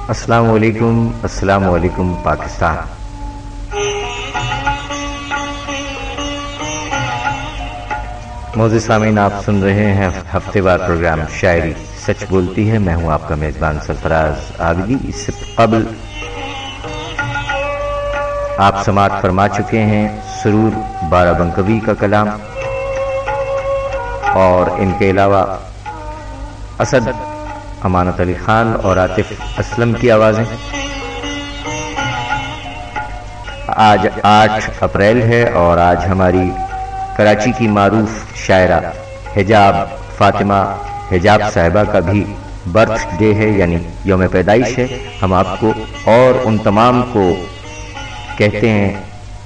السلام علیکم پاکستان۔ معزز سامعین، آپ سن رہے ہیں ہفتے وار پروگرام شاعری سچ بولتی ہے۔ میں ہوں آپ کا میزبان سرفراز عابدی۔ اس سے قبل آپ سماعت فرما چکے ہیں سرور بارہ بنکوی کا کلام، اور ان کے علاوہ اسد امانت علی خان اور عاطف اسلم کی آوازیں۔ آج 8 اپریل ہے اور آج ہماری کراچی کی معروف شاعرہ حجاب فاطمہ حجاب صاحبہ کا بھی برتھ ڈے ہے، یعنی یوم پیدائش ہے۔ ہم آپ کو اور ان تمام کو کہتے ہیں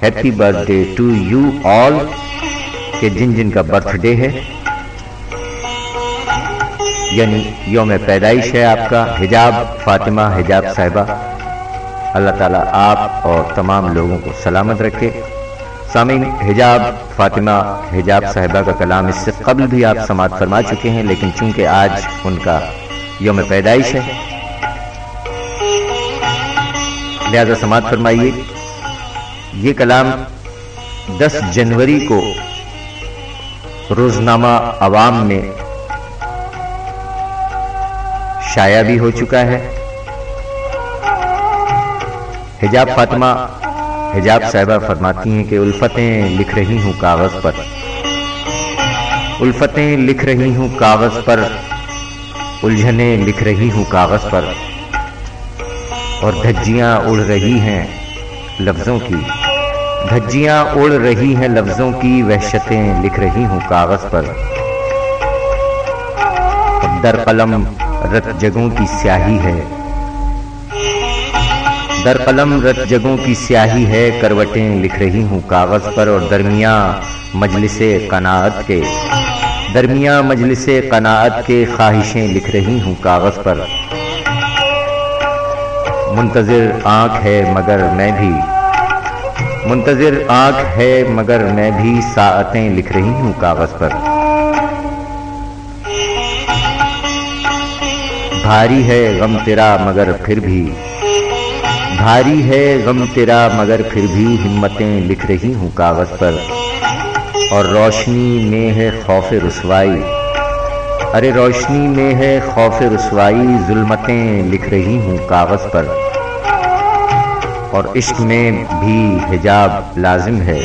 happy birthday to you all, کہ جن جن کا برتھ ڈے ہے، یعنی یوم پیدائش ہے آپ کا، حجاب فاطمہ حجاب صاحبہ۔ اللہ تعالیٰ آپ اور تمام لوگوں کو سلامت رکھے۔ سامعین، حجاب فاطمہ حجاب صاحبہ کا کلام اس سے قبل بھی آپ سماعت فرما چکے ہیں، لیکن چونکہ آج ان کا یوم پیدائش ہے لہذا سماعت فرمائیے۔ یہ کلام 10 جنوری کو روزنامہ عوام میں شائع بھی ہو چکا ہے۔ حجاب فاطمہ حجاب صاحبہ فرماتی ہیں کہ الفتیں لکھ رہی ہوں کاغذ پر، الفتیں لکھ رہی ہوں کاغذ پر، الجھنیں لکھ رہی ہوں کاغذ پر، اور دھجیاں اڑ رہی ہیں لفظوں کی، دھجیاں اڑ رہی ہیں لفظوں کی، وحشتیں لکھ رہی ہوں کاغذ پر، در قلم رت جگوں کی سیاہی ہے، در قلم رت جگوں کی سیاہی ہے، کروٹیں لکھ رہی ہوں کاغذ پر، اور درمیاں مجلس قناعت کے، درمیاں مجلس قناعت کے، خواہشیں لکھ رہی ہوں کاغذ پر، منتظر آنکھ ہے مگر میں بھی، منتظر آنکھ ہے مگر میں بھی، ساعتیں لکھ رہی ہوں کاغذ پر، بھاری ہے غم تیرا مگر پھر بھی، بھاری ہے غم تیرا مگر پھر بھی، ہمتیں لکھ رہی ہوں کاغذ پر، اور روشنی میں ہے خوف رسوائی، ارے روشنی میں ہے خوف رسوائی، ظلمتیں لکھ رہی ہوں کاغذ پر، اور عشق میں بھی حجاب لازم ہے،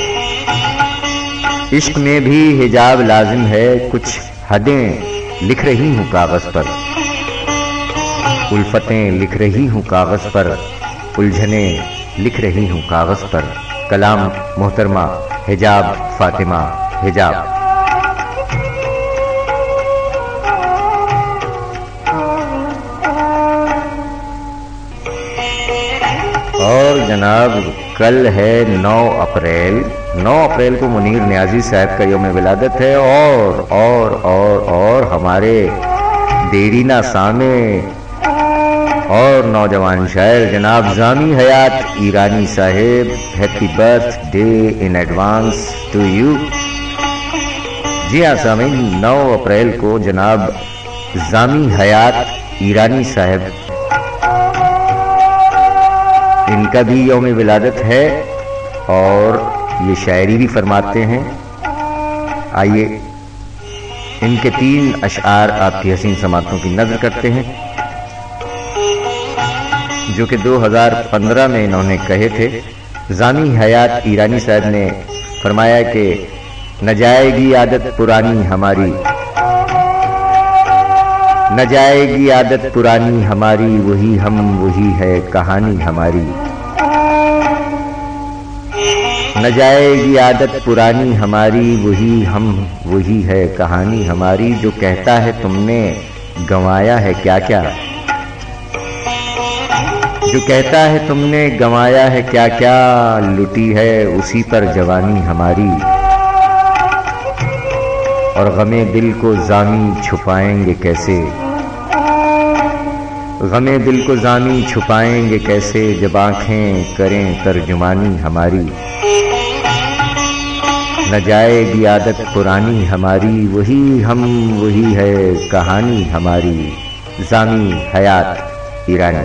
عشق میں بھی حجاب لازم ہے، کچھ حدیں لکھ رہی ہوں کاغذ پر، الفتیں لکھ رہی ہوں کاغذ پر، الجھنیں لکھ رہی ہوں کاغذ پر۔ کلام محترمہ حجاب فاطمہ حجاب۔ اور جناب کل ہے 9 اپریل، 9 اپریل کو منیر نیازی صاحب کا یوم ولادت ہے، اور ہمارے دیرینہ سامع اور نوجوان شاعر جناب ذامی حیات ایرانی صاحب، happy birthday in advance to you. جی ہاں سامعین، 9 اپریل کو جناب ذامی حیات ایرانی صاحب، ان کا بھی یوم ولادت ہے اور یہ شاعری بھی فرماتے ہیں۔ آئیے ان کے 3 اشعار آپ کی حسین سماعتوں کی نظر کرتے ہیں، جو کہ 2015 میں انہوں نے کہے تھے۔ ذامی حیات ایرانی صاحب نے فرمایا کہ نہ جائے گی عادت پرانی ہماری، نہ جائے گی عادت پرانی ہماری، وہی ہم وہی ہے کہانی ہماری، نہ جائے گی عادت پرانی ہماری، وہی ہم وہی ہے کہانی ہماری، جو کہتا ہے تم نے گنوایا ہے کیا کیا، جو کہتا ہے تم نے گنوایا ہے کیا کیا، لٹی ہے اسی پر جوانی ہماری، اور غم دل کو ذامی چھپائیں گے کیسے، غم دل کو ذامی چھپائیں گے کیسے، جب آنکھیں کریں ترجمانی ہماری، نہ جائے گی عادت پرانی ہماری، وہی ہم وہی ہے کہانی ہماری۔ ذامی حیات ایرانی۔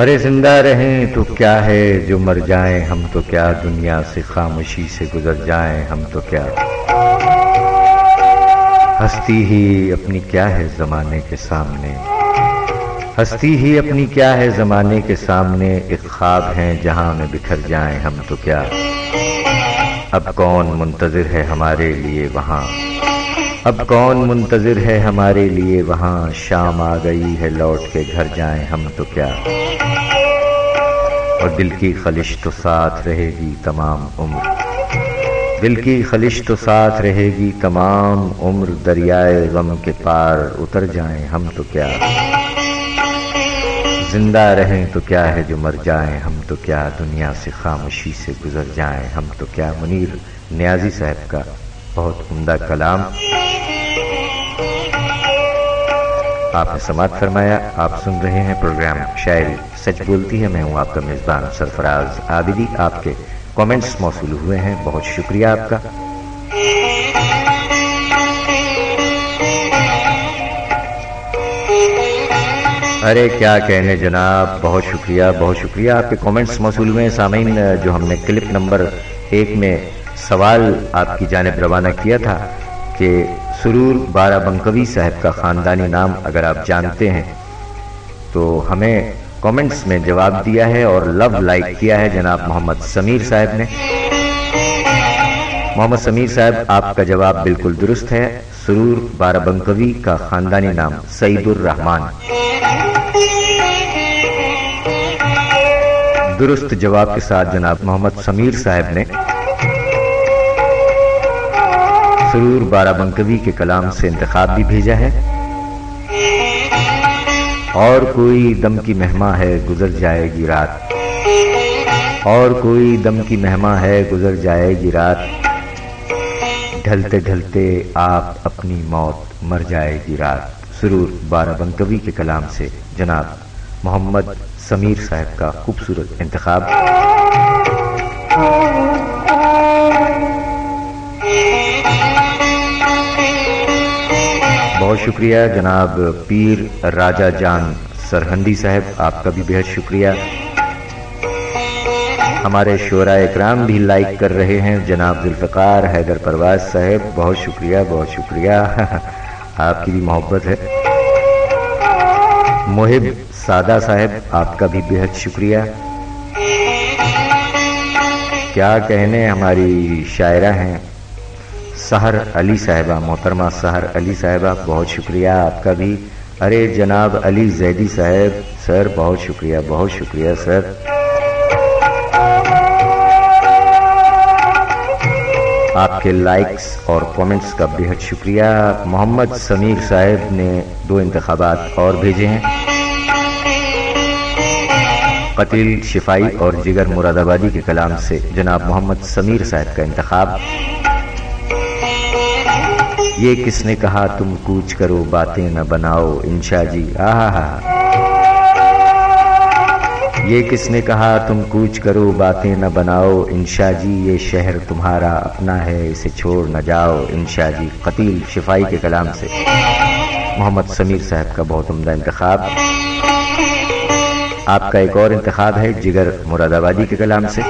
ارے زندہ رہیں تو کیا ہے جو مر جائیں ہم تو کیا، دنیا سے خاموشی سے گزر جائیں ہم تو کیا، ہستی ہی اپنی کیا ہے زمانے کے سامنے، ہستی ہی اپنی کیا ہے زمانے کے سامنے، ایک خواب ہیں جہاں میں بکھر جائیں ہم تو کیا، اب کون منتظر ہے ہمارے لیے وہاں، اب کون منتظر ہے ہمارے لیے وہاں، شام آ گئی ہے لوٹ کے گھر جائیں ہم تو کیا، اور دل کی خلش تو ساتھ رہے گی تمام عمر، دل کی خلش تو ساتھ رہے گی تمام عمر، دریائے غم کے پار اتر جائیں ہم تو کیا، زندہ رہیں تو کیا ہے جو مر جائیں ہم تو کیا، دنیا سے خاموشی سے گزر جائیں ہم تو کیا۔ منیر نیازی صاحب کا بہت عمدہ کلام آپ نے سماعت فرمایا۔ آپ سن رہے ہیں پروگرام شاعری سچ بولتی ہے، میں ہوں آپ کا میزبان سرفراز عابدی۔ آپ کے کامنٹس موصول ہوئے ہیں، بہت شکریہ آپ کا۔ ارے کیا کہنے جناب، بہت شکریہ بہت شکریہ، آپ کے کامنٹس موصول ہوئے ہیں۔ سامعین، جو ہم نے کلپ نمبر 1 میں سوال آپ کی جانب روانہ کیا تھا کہ سرور بارہ بنکوی صاحب کا خاندانی نام اگر آپ جانتے ہیں تو ہمیں کامنٹس میں جواب دیا ہے اور لو لائک کیا ہے جناب محمد سمیر صاحب نے۔ محمد سمیر صاحب، آپ کا جواب بالکل درست ہے، سرور بارہ بنکوی کا خاندانی نام سعید الرحمان۔ درست جواب کے ساتھ جناب محمد سمیر صاحب نے سرور بارہ بنکوی کے کلام سے انتخاب بھی بھیجا ہے۔ اور کوئی دم کی مہماں ہے گزر جائے گی رات، اور کوئی دم کی مہماں ہے گزر جائے گی رات، ڈھلتے ڈھلتے آپ اپنی موت مر جائے گی رات۔ سرور بارہ بنکوی کے کلام سے جناب محمد سمیر صاحب کا خوبصورت انتخاب۔ بہت شکریہ جناب پیر راجہ جان سرہندی صاحب، آپ کا بھی بہت شکریہ۔ ہمارے شعراء اکرام بھی لائک کر رہے ہیں، جناب ذوالفقار حیدر پرواز صاحب، بہت شکریہ بہت شکریہ، آپ کی بھی محبت ہے۔ محب سادہ صاحب، آپ کا بھی بہت شکریہ۔ کیا کہنے ہماری شاعرہ ہیں سحر علی صاحبہ، محترمہ سحر علی صاحبہ، بہت شکریہ آپ کا بھی۔ ارے جناب علی زیدی صاحب، سر بہت شکریہ بہت شکریہ سر۔ آپ کے لائکس اور کامنٹس کا بہت شکریہ۔ محمد سمیر صاحب نے 2 انتخابات اور بھیجے ہیں، قتیل شفائی اور جگر مراد آبادی کے کلام سے جناب محمد سمیر صاحب کا انتخاب۔ یہ کس نے کہا تم کوچ کرو باتیں نہ بناؤ انشا جی، آہا، یہ کس نے کہا تم کوچ کرو باتیں نہ بناؤ انشا جی، یہ شہر تمہارا اپنا ہے اسے چھوڑ نہ جاؤ انشا جی۔ قتیل شفائی کے کلام سے محمد سمیر صاحب کا بہت عمدہ انتخاب۔ آپ کا ایک اور انتخاب ہے جگر مراد آبادی کے کلام سے،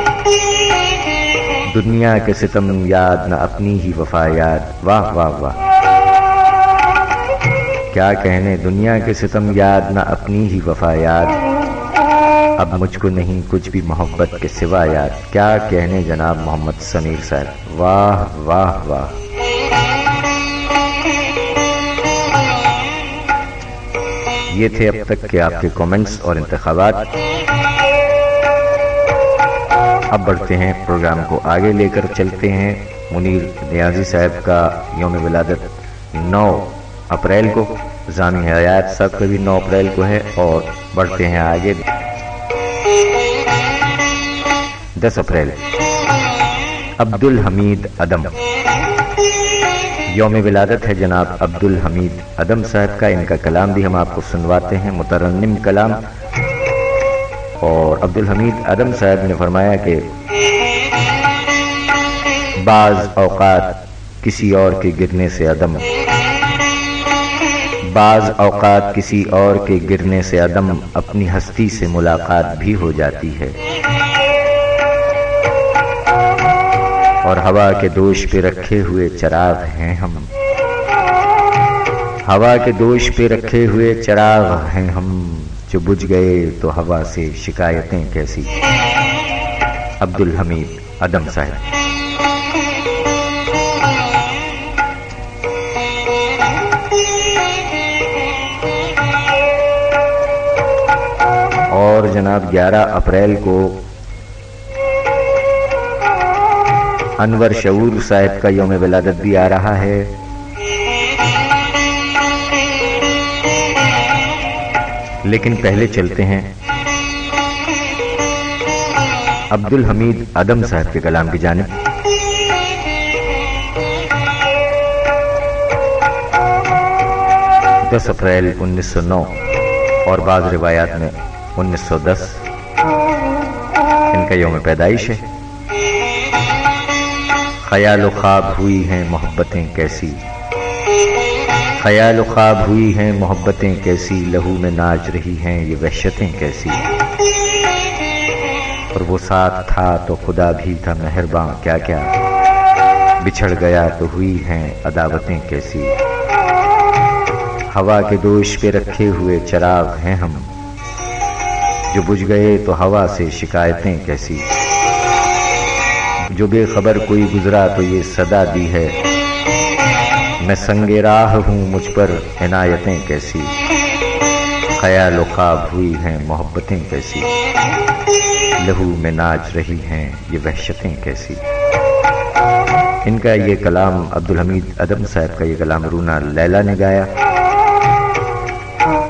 دنیا کے ستم یاد نہ اپنی ہی وفا یاد، واہ واہ واہ، کیا کہنے، دنیا کے ستم یاد نہ اپنی ہی وفا یاد، اب مجھ کو نہیں کچھ بھی محبت کے سوا یاد، کیا کہنے جناب محمد سمیر صاحب، واہ واہ واہ۔ یہ تھے اب تک کے آپ کے کامنٹس اور انتخابات۔ اب بڑھتے ہیں، پروگرام کو آگے لے کر چلتے ہیں۔ منیر نیازی صاحب کا یوم ولادت 9 اپریل کو، زامی حیات صاحب کا بھی 9 اپریل کو ہے، اور بڑھتے ہیں آگے 10 اپریل عبدالحمید ادم، یوم ولادت ہے جناب عبدالحمید ادم صاحب کا۔ ان کا کلام بھی ہم آپ کو سنواتے ہیں، مترنم کلام۔ اور عبدالحمید ادم صاحب نے فرمایا کہ بعض اوقات کسی اور کے گرنے سے عدم، بعض اوقات کسی اور کے گرنے سے عدم اپنی ہستی سے ملاقات بھی ہو جاتی ہے، اور ہوا کے دوش پہ رکھے ہوئے چراغ ہیں ہم، ہوا کے دوش پہ رکھے ہوئے چراغ ہیں ہم، جو بجھ گئے تو ہوا سے شکایتیں کیسی۔ عبدالحمید عدم صاحب۔ اور جناب 11 اپریل کو انور شعور صاحب کا یوم ولادت بھی آ رہا ہے۔ لیکن پہلے چلتے ہیں عبدالحمید عدم صاحب کے کلام کی جانب۔ دس اپریل 1909 اور بعض روایات میں 1910 ان کا یوم پیدائش ہے۔ خیال و خواب ہوئی ہیں محبتیں کیسی، خیال و خواب ہوئی ہیں محبتیں کیسی، لہو میں ناچ رہی ہیں یہ وحشتیں کیسی، اور وہ ساتھ تھا تو خدا بھی تھا مہرباں، کیا کیا بچھڑ گیا تو ہوئی ہیں عداوتیں کیسی، ہوا کے دوش پہ رکھے ہوئے چراغ ہیں ہم، جو بجھ گئے تو ہوا سے شکایتیں کیسی، جو بے خبر کوئی گزرا تو یہ صدا دی ہے، میں سنگ راہ ہوں مجھ پر عنایتیں کیسی، خیال و خواب ہوئی ہیں محبتیں کیسی، لہو میں ناچ رہی ہیں یہ وحشتیں کیسی۔ ان کا یہ کلام عبدالحمید عدم صاحب کا یہ کلام رونا لیلا نے گایا۔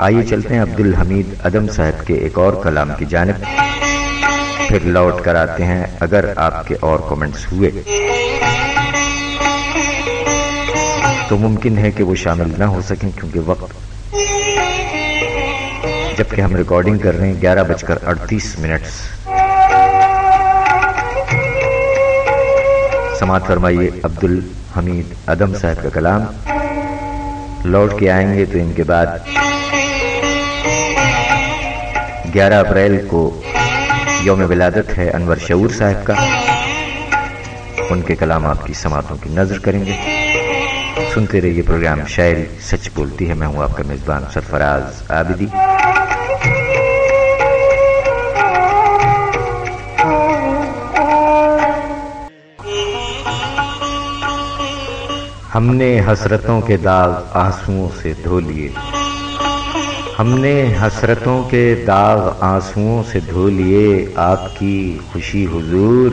آئیے چلتے ہیں عبدالحمید عدم صاحب کے ایک اور کلام کی جانب، پھر لوٹ کر آتے ہیں اگر آپ کے اور کومنٹس ہوئے تو ممکن ہے کہ وہ شامل نہ ہو سکیں، کیونکہ وقت جبکہ ہم ریکارڈنگ کر رہے ہیں 11:38۔ سماعت فرمائیے عبدالحمید عدم صاحب کا کلام۔ لوٹ کے آئیں گے تو ان کے بعد 11 اپریل کو یوم ولادت ہے انور شعور صاحب کا، ان کے کلامات کی سماعتوں کی نظر کریں گے۔ سنتے رہیے پروگرام شاعری سچ بولتی ہے۔ میں ہوں آپ کا میزبان سرفراز عابدی۔ ہم نے حسرتوں کے داغ آنسوؤں سے دھو لیے، ہم نے حسرتوں کے داغ آنسوؤں سے دھو لیے، آپ کی خوشی حضور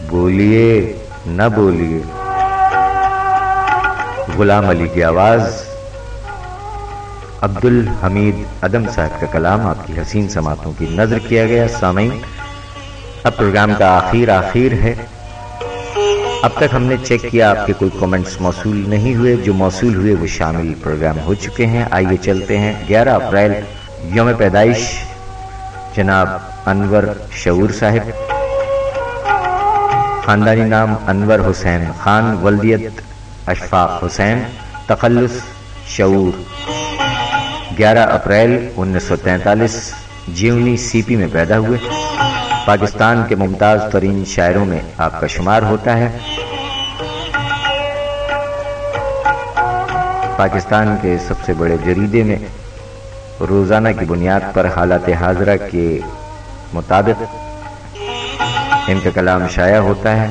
بولیے نہ بولیے۔ غلام علی کی آواز، عبدالحمید عدم صاحب کا کلام آپ کی حسین سماعتوں کی نظر کیا گیا۔ سامعین، اب پروگرام کا آخر ہے۔ اب تک ہم نے چیک کیا آپ کے کوئی کومنٹس موصول نہیں ہوئے، جو موصول ہوئے وہ شامل پروگرام ہو چکے ہیں۔ آئیے چلتے ہیں 11 اپریل یوم پیدائش جناب انور شعور صاحب، خاندانی نام انور حسین خان، ولدیت اشفاق حسین، تخلص شعور، 11 اپریل 1943 جیونی سی پی میں پیدا ہوئے۔ پاکستان کے ممتاز ترین شاعروں میں آپ کا شمار ہوتا ہے۔ پاکستان کے سب سے بڑے جریدے میں روزانہ کی بنیاد پر حالات حاضرہ کے مطابق ان کا کلام شائع ہوتا ہے۔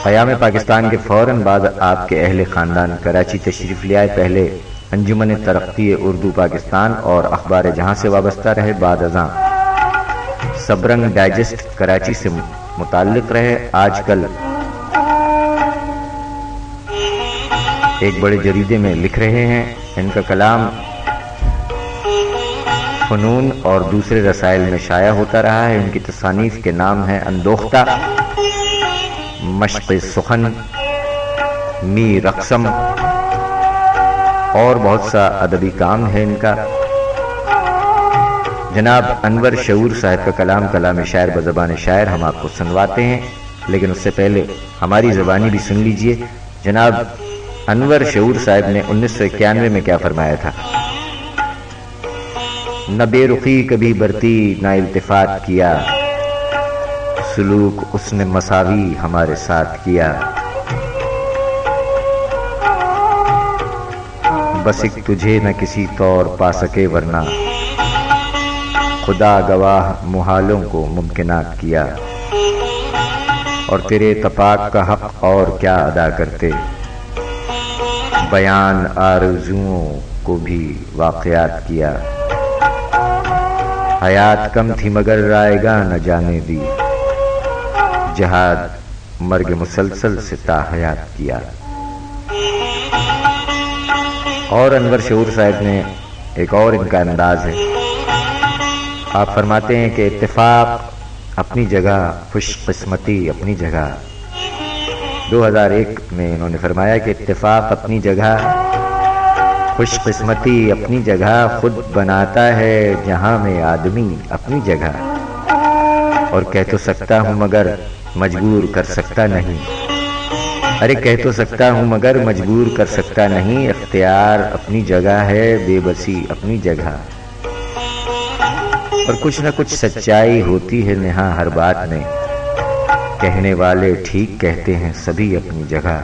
قیام پاکستان کے فوراً بعد آپ کے اہل خاندان کراچی تشریف لے آئے۔ پہلے انجمن ترقی اردو پاکستان اور اخبار جہاں سے وابستہ رہے، بعد ازاں سبرنگ ڈائجسٹ کراچی سے متعلق رہے۔ آج کل ایک بڑے جریدے میں لکھ رہے ہیں۔ ان کا کلام فنون اور دوسرے رسائل میں شائع ہوتا رہا ہے۔ ان کی تصانیف کے نام ہیں اندوختہ، مشق سخن، می رقصم اور بہت سا ادبی کام ہے ان کا۔ جناب انور شعور صاحب کا کلام، کلام شاعر بزبان شاعر ہم آپ کو سنواتے ہیں۔ لیکن اس سے پہلے ہماری زبانی بھی سن لیجئے جناب انور شعور صاحب نے 1991 میں کیا فرمایا تھا۔ نہ بے رخی کبھی برتی نہ التفات کیا، سلوک اس نے مساوی ہمارے ساتھ کیا، بس ایک تجھے نہ کسی طور پا سکے ورنہ خدا گواہ محالوں کو ممکنات کیا، اور تیرے تپاک کا حق اور کیا ادا کرتے، بیان آرزوؤں کو بھی واقعات کیا، حیات کم تھی مگر رائے گاہ نہ جانے دی، جہاد مرگ مسلسل سے تا حیات کیا۔ اور انور شعور صاحب نے ایک اور ان کا انداز ہے، آپ فرماتے ہیں کہ اتفاق اپنی جگہ، خوش قسمتی اپنی جگہ۔ 2001 میں انہوں نے فرمایا کہ اتفاق اپنی جگہ، خوش قسمتی اپنی جگہ، خود بناتا ہے جہاں میں آدمی اپنی جگہ، اور کہہ تو سکتا ہوں مگر مجبور کر سکتا نہیں، ارے کہہ تو سکتا ہوں مگر مجبور کر سکتا نہیں، اختیار اپنی جگہ ہے، بے بسی اپنی جگہ، اور کچھ نہ کچھ سچائی ہوتی ہے نہاں ہر بات میں، کہنے والے ٹھیک کہتے ہیں سبھی اپنی جگہ۔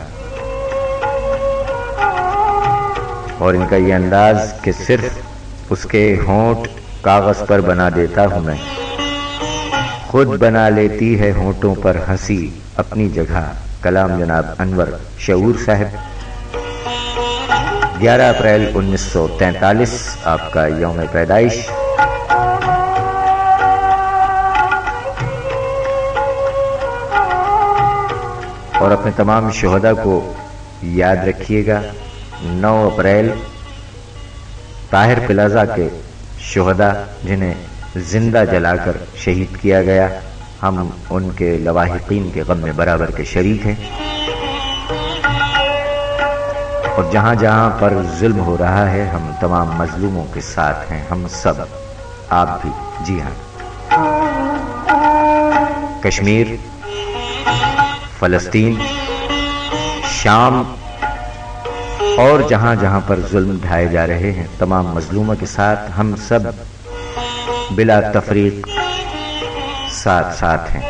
اور ان کا یہ انداز کہ صرف اس کے ہونٹ کاغذ پر بنا دیتا ہوں میں، خود بنا لیتی ہے ہونٹوں پر ہنسی اپنی جگہ۔ کلام جناب انور شعور صاحب، 11 اپریل 1943 آپ کا یوم پیدائش۔ اور اپنے تمام شہداء کو یاد رکھیے گا، 9 اپریل طاہر پلازا کے شہداء جنہیں زندہ جلا کر شہید کیا گیا، ہم ان کے لواحقین کے غم میں برابر کے شریک ہیں، اور جہاں جہاں پر ظلم ہو رہا ہے ہم تمام مظلوموں کے ساتھ ہیں، ہم سب، آپ بھی، جی ہاں۔ کشمیر، فلسطین، شام اور جہاں جہاں پر ظلم ڈھائے جا رہے ہیں تمام مظلوموں کے ساتھ ہم سب بلا تفریق ساتھ ساتھ ہیں۔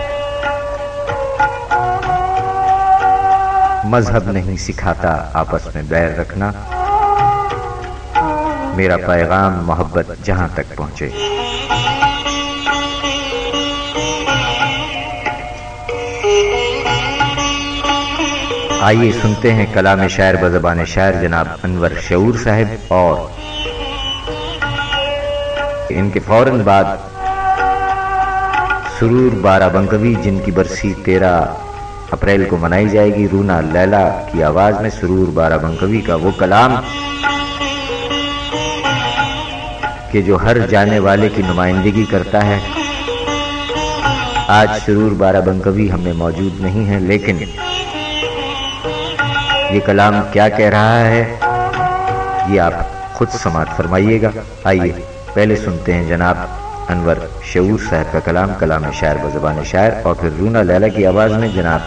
مذہب نہیں سکھاتا آپس میں بیر رکھنا، میرا پیغام محبت جہاں تک پہنچے۔ آئیے سنتے ہیں کلام شاعر بزبان شاعر جناب انور شعور صاحب، اور ان کے فوراً بعد سرور بارہ بنکوی جن کی برسی 13 اپریل کو منائی جائے گی، رونا لیلا کی آواز میں سرور بارہ بنکوی کا وہ کلام کہ جو ہر جانے والے کی نمائندگی کرتا ہے۔ آج سرور بارہ بنکوی ہم میں موجود نہیں ہے، لیکن یہ کلام کیا کہہ رہا ہے یہ آپ خود سماعت فرمائیے گا۔ آئیے پہلے سنتے ہیں جناب انور شعور صاحب کا کلام، کلام شاعر بزبان شاعر، اور پھر رونا لیلا کی آواز میں جناب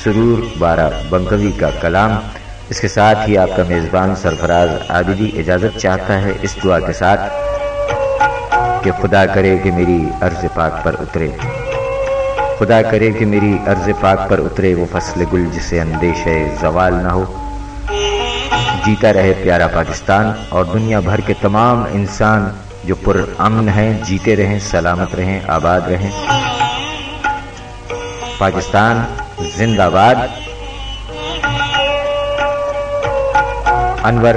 سرور بارہ بنکوی کا کلام۔ اس کے ساتھ ہی آپ کا میزبان سرفراز عابدی اجازت چاہتا ہے اس دعا کے ساتھ کہ خدا کرے کہ میری عرض پاک پر اترے، خدا کرے کہ میری عرض پاک پر اترے وہ فصل گل جسے اندیشہ زوال نہ ہو، جیتا رہے پیارا پاکستان، اور دنیا بھر کے تمام انسان جو پر امن ہیں جیتے رہیں، سلامت رہیں، آباد رہیں۔ پاکستان زندہ باد۔ انور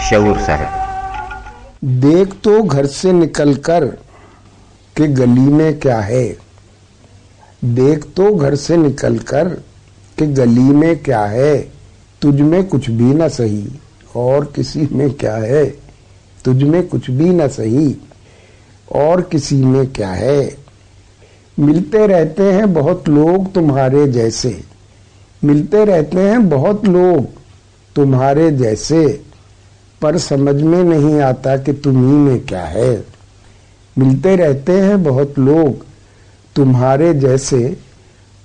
شعور صاحب۔ دیکھ تو گھر سے نکل کر کہ گلی میں کیا ہے، دیکھ تو گھر سے نکل کر کہ گلی میں کیا ہے، تجھ میں کچھ بھی نہ سہی اور کسی میں کیا ہے، تجھ میں کچھ بھی نہ سہی اور کسی میں کیا ہے۔ ملتے رہتے ہیں بہت لوگ تمہارے جیسے، ملتے رہتے ہیں بہت لوگ تمہارے جیسے، پر سمجھ میں نہیں آتا کہ تمہیں میں کیا ہے۔ ملتے رہتے ہیں بہت لوگ تمہارے جیسے،